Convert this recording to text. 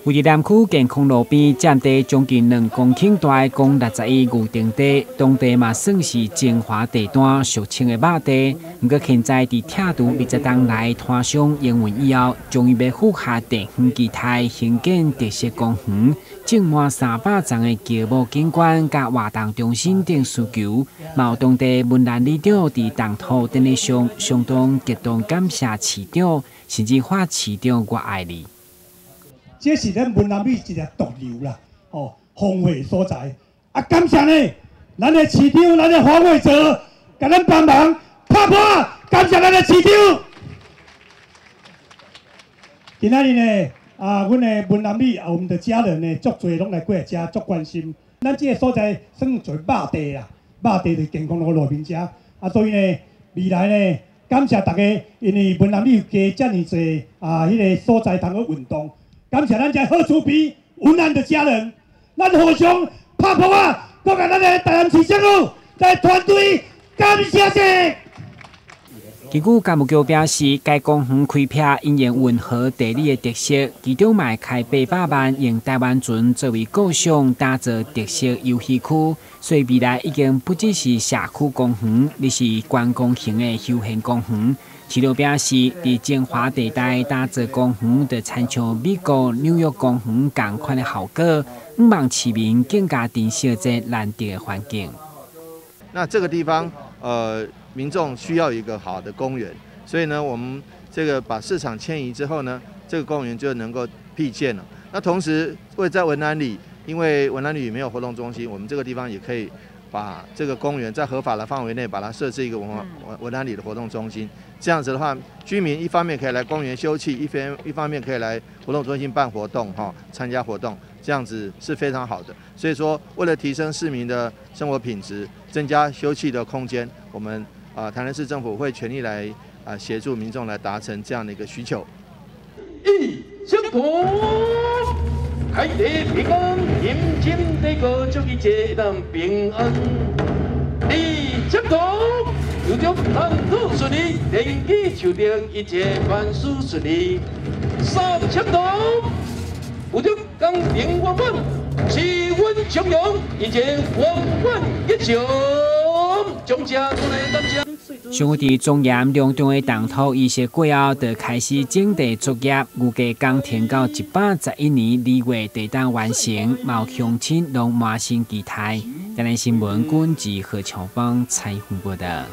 位于南区健康路边，占地将近2公顷大的共61牛场地，当地嘛算是精华地段，俗称的肉地。不过现在伫拆除20栋内摊商营运以后，终于要复下地园基台，兴建特色公园，种满300丛的乔木景观，甲活动中心等需求。嘛有当地文兰里长伫动土典礼上相当激动，感谢市长，甚至发市长我爱你。 这是咱文南里一个毒瘤啦，风味所在。啊，感谢呢，咱的市长，咱的黄伟哲，甲咱帮忙拍破，感谢咱的市长。今仔日呢，阮的文南里我们的家人呢，足侪拢来过来吃，足关心。咱这个所在算做肉地啦，肉地伫健康路路边吃，所以呢，未来呢，感谢大家，因为文南里加遮尔侪迄个所在通去运动。 感谢咱这好厝边文安的家人，咱互相拍破啊！搁甲咱的台南市政府在团队感谢者。根据干部局表示，该公园开辟因应温和地理的特色，其中卖开800万用台湾船作为构想，打造特色游戏区。所以未来已经不只是社区公园，而是观光型的休闲公园。 市长表示，伫精华地带打造公园，就参照美国纽约公园同款的效果，希望市民更加珍惜这难得的环境。那这个地方，民众需要一个好的公园，所以呢，我们这个把市场迁移之后呢，这个公园就能够辟建了。那同时，在文南里，因为文南里没有活动中心，我们这个地方也可以把这个公园在合法的范围内，把它设置一个文南里的活动中心。 这样子的话，居民一方面可以来公园休憩，一方面可以来活动中心办活动，参加活动，这样子是非常好的。所以说，为了提升市民的生活品质，增加休憩的空间，我们台南市政府会全力来协助民众来达成这样的一个需求。一相同，开地平安，严禁这个就一切能平安。二相同。 有着谈吐顺利，天机求定，一切万事顺利。三相同，有着刚平圆满，气温汹涌，一切圆满一场。中家过来感谢。上午伫中盐隆重的动土仪式过后，就开始整地作业，预计工程到111年2月就当完成。毛乡亲拢满心期待。台南新闻管制何乔芳采访报道。